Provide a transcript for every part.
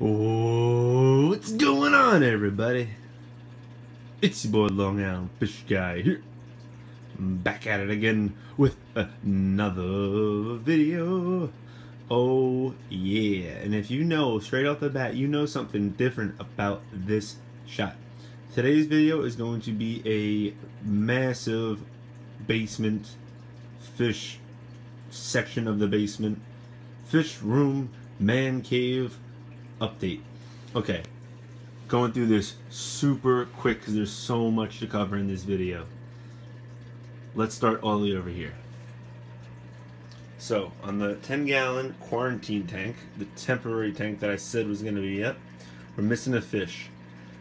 Oh, what's going on, everybody? It's your boy Long Island Fish Guy here. I'm back at it again with another video. Oh yeah, and if you know straight off the bat, you know something different about this shot. Today's video is going to be a massive basement fish section of the basement, fish room, man cave update. Okay, going through this super quick because there's so much to cover in this video. Let's start all the way over here. So on the 10-gallon quarantine tank, the temporary tank that I said was going to be up, we're missing a fish.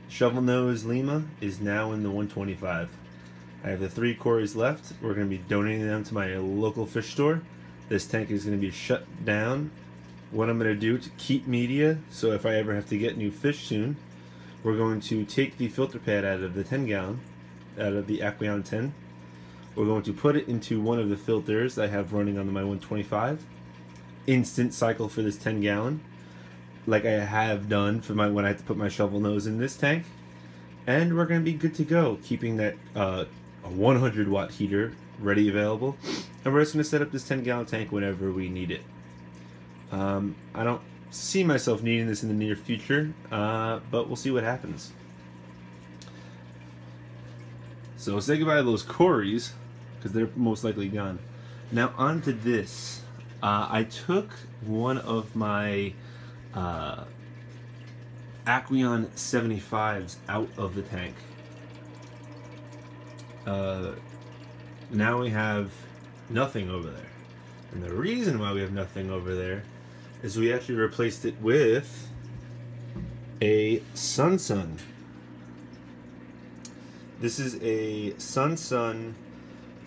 Shovel nose Lima is now in the 125. I have the 3 cories left. We're going to be donating them to my local fish store. This tank is going to be shut down. What I'm going to do to keep media, so if I ever have to get new fish soon, we're going to take the filter pad out of the 10-gallon, out of the Aquarium 10. We're going to put it into one of the filters I have running on my 125. Instant cycle for this 10-gallon, like I have done for when I have to put my shovel nose in this tank. And we're going to be good to go, keeping that a 100-watt heater ready available. And we're just going to set up this 10-gallon tank whenever we need it. I don't see myself needing this in the near future, but we'll see what happens. So say goodbye to those cories, because they're most likely gone. Now on to this. I took one of my Aquarium 75s out of the tank. Now we have nothing over there. And the reason why we have nothing over there is we actually replaced it with a Sun. This is a Sun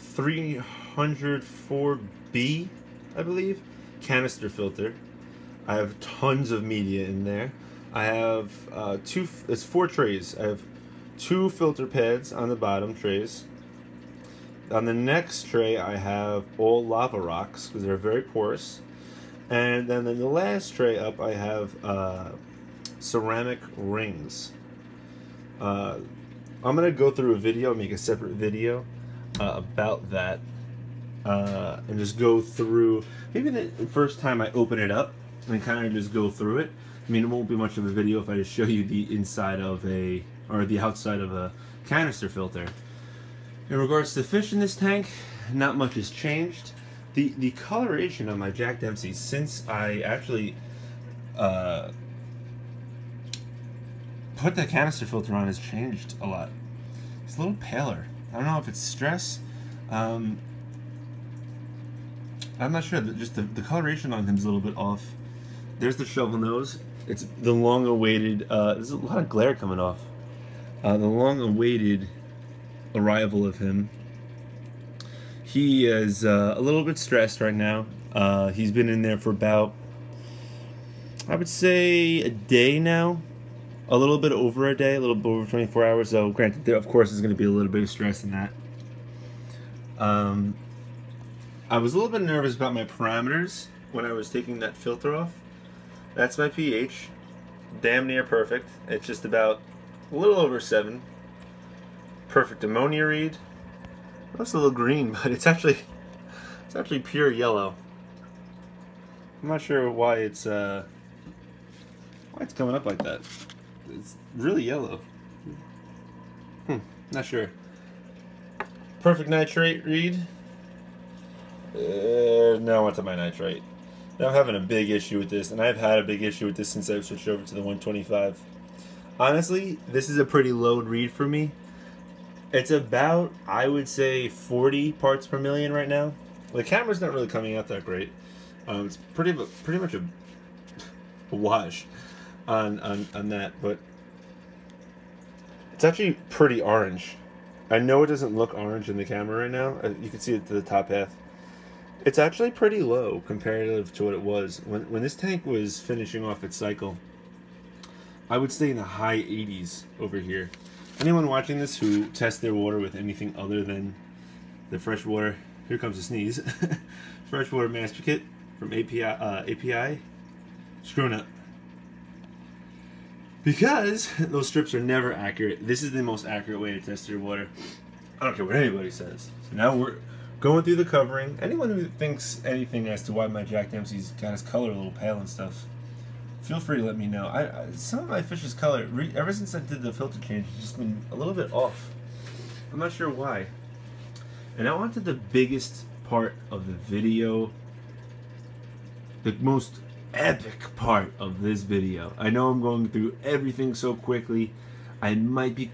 304B, I believe, canister filter. I have tons of media in there. I have it's 4 trays. I have 2 filter pads on the bottom trays. On the next tray, I have all lava rocks because they're very porous. And then in the last tray up, I have ceramic rings. I'm going to go through a video, make a separate video about that. And just go through, maybe the first time I open it up and kind of just go through it. I mean, it won't be much of a video if I just show you the inside of the outside of a canister filter. In regards to fish in this tank, not much has changed. The coloration of my Jack Dempsey since I actually put the canister filter on has changed a lot. It's a little paler. I don't know if it's stress. I'm not sure. Just the coloration on him is a little bit off. There's the shovel nose. It's the long-awaited. There's a lot of glare coming off. The long-awaited arrival of him. He is a little bit stressed right now. He's been in there for about, I would say, a day now. A little bit over a day, a little bit over 24 hours. So granted, there of course is going to be a little bit of stress in that. I was a little bit nervous about my parameters when I was taking that filter off. That's my pH. Damn near perfect. It's just about a little over 7. Perfect ammonia read. It looks a little green, but it's actually pure yellow. I'm not sure why it's coming up like that. It's really yellow. Not sure. Perfect nitrate read. Now onto my nitrate. Now I'm having a big issue with this, and I've had a big issue with this since I've switched over to the 125. Honestly, this is a pretty low read for me. It's about, I would say, 40 parts per million right now. The camera's not really coming out that great. It's pretty much a wash on that, but it's actually pretty orange. I know it doesn't look orange in the camera right now. You can see it to the top half. It's actually pretty low comparative to what it was. When this tank was finishing off its cycle, I would stay in the high 80s over here. Anyone watching this who tests their water with anything other than the freshwater, here comes a sneeze, freshwater master kit from API, screwing up. Because those strips are never accurate. This is the most accurate way to test your water. I don't care what anybody says. So now we're going through the covering. Anyone who thinks anything as to why my Jack Dempsey's got his color a little pale and stuff, feel free to let me know. Some of my fish's color, ever since I did the filter change, has just been a little bit off. I'm not sure why. And I wanted the biggest part of the video, the most epic part of this video. I know I'm going through everything so quickly. I might be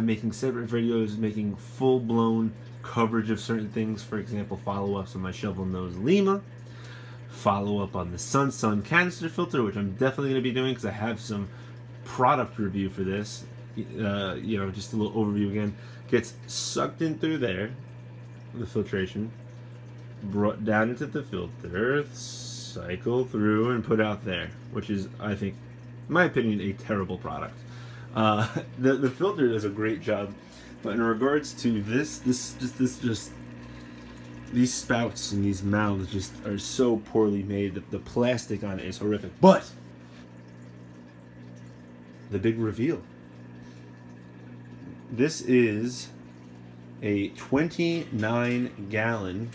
making separate videos, making full-blown coverage of certain things. For example, follow-ups on my shovel nose Lima, follow-up on the Sun canister filter, which I'm definitely going to be doing because I have some product review for this. You know, just a little overview again. Gets sucked in through there, the filtration, brought down into the filter, cycle through and put out there, which is, I think, in my opinion, a terrible product. The filter does a great job, but in regards to this these spouts and these mouths just are so poorly made that the plastic on it is horrific. But the big reveal. This is a 29-gallon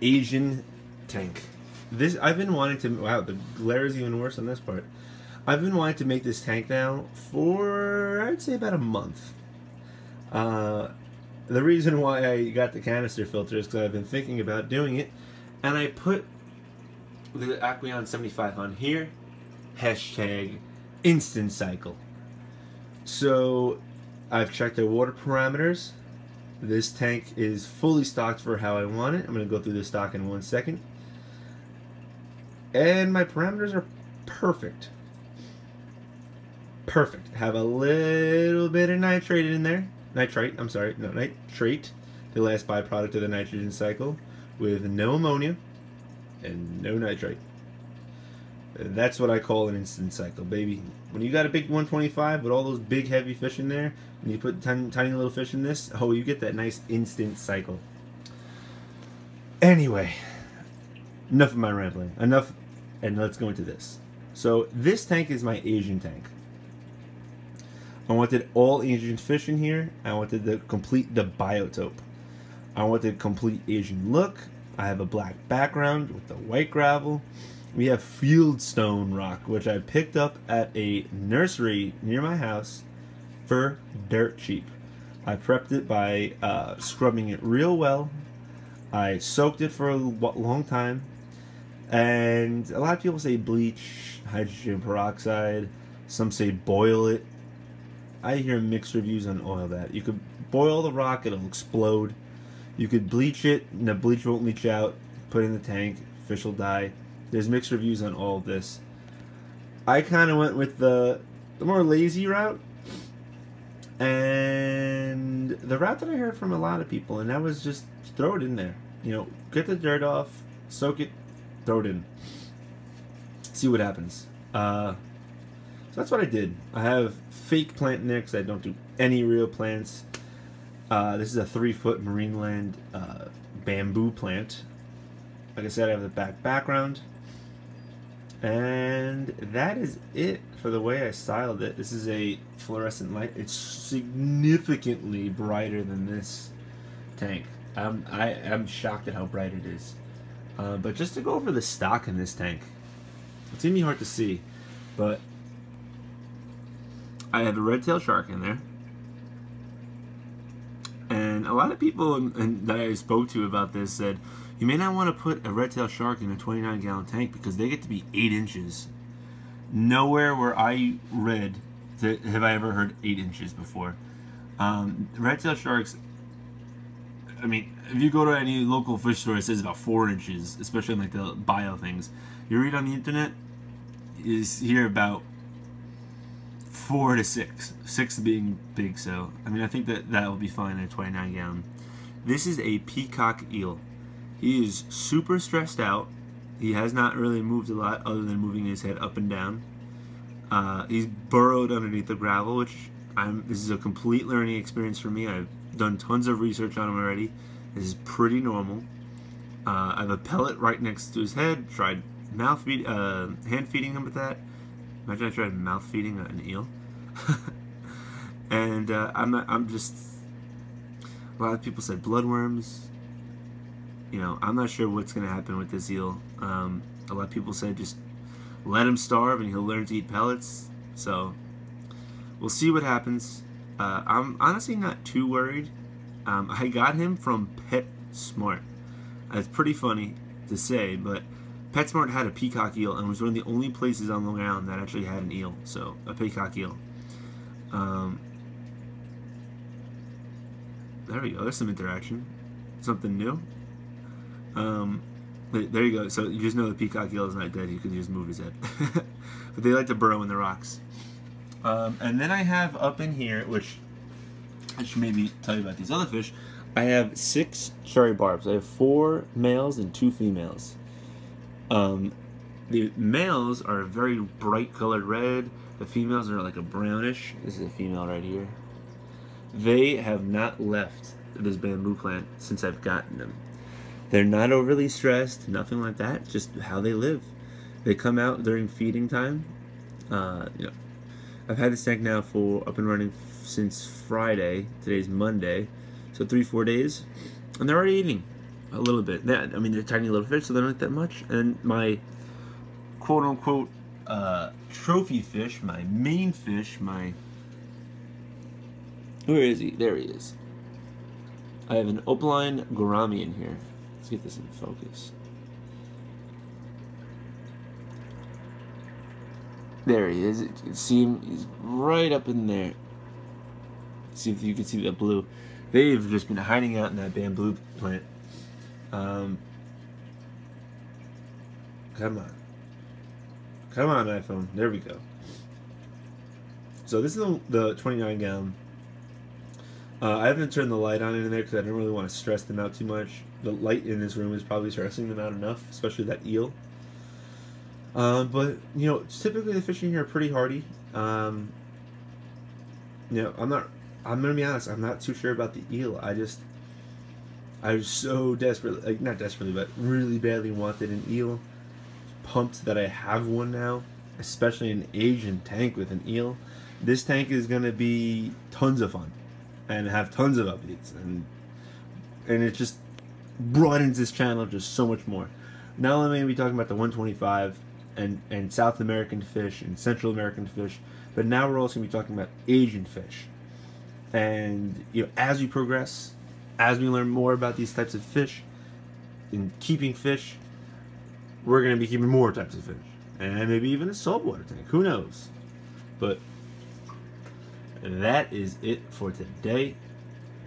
Asian tank. This I've been wanting to. Wow, the glare is even worse on this part. I've been wanting to make this tank now for, I'd say, about a month. The reason why I got the canister filter is because I've been thinking about doing it, and I put the Aquarium 75 on here. Hashtag instant cycle. So I've checked the water parameters. This tank is fully stocked for how I want it. I'm going to go through the stock in 1 second. And my parameters are perfect. Perfect. Have a little bit of nitrate in there. Nitrate, I'm sorry. No, nitrate. The last byproduct of the nitrogen cycle. With no ammonia and no nitrate. That's what I call an instant cycle, baby. When you got a big 125 with all those big heavy fish in there, and you put tiny little fish in this, oh, you get that nice instant cycle. Anyway, enough of my rambling. Enough, and let's go into this. So this tank is my Asian tank. I wanted all Asian fish in here. I wanted to complete the biotope. I wanted complete Asian look. I have a black background with the white gravel. We have fieldstone rock, which I picked up at a nursery near my house for dirt cheap. I prepped it by scrubbing it real well. I soaked it for a long time. And a lot of people say bleach, hydrogen peroxide. Some say boil it. I hear mixed reviews on all of that. You could boil the rock, it'll explode. You could bleach it, and the bleach won't leach out. Put it in the tank, fish will die. There's mixed reviews on all of this. I kind of went with the more lazy route. And the route that I heard from a lot of people, and that was just throw it in there. You know, get the dirt off, soak it, throw it in. See what happens. So that's what I did. I have fake plant in there because I don't do any real plants. This is a 3-foot Marineland bamboo plant. Like I said, I have the background. And that is it for the way I styled it. This is a fluorescent light. It's significantly brighter than this tank. I'm shocked at how bright it is. But just to go over the stock in this tank, it's gonna be hard to see, but I have a red-tailed shark in there. And a lot of people that I spoke to about this said, you may not want to put a red-tailed shark in a 29-gallon tank because they get to be 8 inches. Nowhere where I read have I ever heard 8 inches before. Red-tailed sharks, I mean, if you go to any local fish store, it says about 4 inches, especially in like the bio things. You read on the internet, is here about 4 to 6. 6 being big, so I mean, I think that will be fine in a 29-gallon. This is a peacock eel. He is super stressed out. He has not really moved a lot other than moving his head up and down. He's burrowed underneath the gravel, which this is a complete learning experience for me. I've done tons of research on him already. This is pretty normal. I have a pellet right next to his head. Tried hand feeding him with that. Imagine I tried mouth feeding an eel. And I'm just, a lot of people said bloodworms. You know, I'm not sure what's going to happen with this eel. A lot of people said just let him starve and he'll learn to eat pellets. So we'll see what happens. I'm honestly not too worried. I got him from PetSmart. It's pretty funny to say, but PetSmart had a peacock eel and was one of the only places on Long Island that actually had an eel. So a peacock eel. There we go. There's some interaction. Something new. There you go. So you just know the peacock eel is not dead. You could just move his head. But they like to burrow in the rocks. And then I have up in here, which I should maybe tell you about these other fish. I have 6 cherry barbs. I have 4 males and 2 females. The males are a very bright colored red. The females are like a brownish. This is a female right here. They have not left this bamboo plant since I've gotten them. They're not overly stressed, nothing like that. It's just how they live. They come out during feeding time. You know, I've had this tank now for up and running since Friday. Today's Monday, so 3-4 days, and they're already eating a little bit. I mean, they're tiny little fish, so they don't eat that much. And my quote-unquote trophy fish, my main fish, where is he? There he is. I have an opaline gourami in here. Let's get this in focus. There he is. You can see him. He's right up in there. See if you can see that blue. They've just been hiding out in that bamboo plant. Come on. Come on, iPhone. There we go. So this is the 29 gallon. I haven't turned the light on in there because I don't really want to stress them out too much. The light in this room is probably stressing them out enough, especially that eel. But, you know, typically the fish in here are pretty hardy. You know, I'm going to be honest, I'm not too sure about the eel. I was so desperately, like, not desperately, but really badly wanted an eel. Pumped that I have one now, especially an Asian tank with an eel. This tank is going to be tons of fun and have tons of updates, and it just broadens this channel just so much more. Not only am I going to be talking about the 125 and South American fish and Central American fish, but now we're also going to be talking about Asian fish. And, you know, as we progress, as we learn more about these types of fish and keeping fish, we're going to be keeping more types of fish, and maybe even a saltwater tank. Who knows? But that is it for today.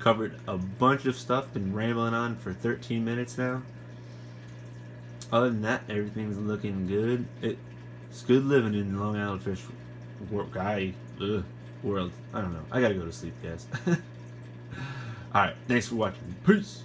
Covered a bunch of stuff, been rambling on for 13 minutes now. Other than that, everything's looking good. It's good living in Long Island fish world. I don't know. I gotta go to sleep, guys. Alright, thanks for watching. Peace.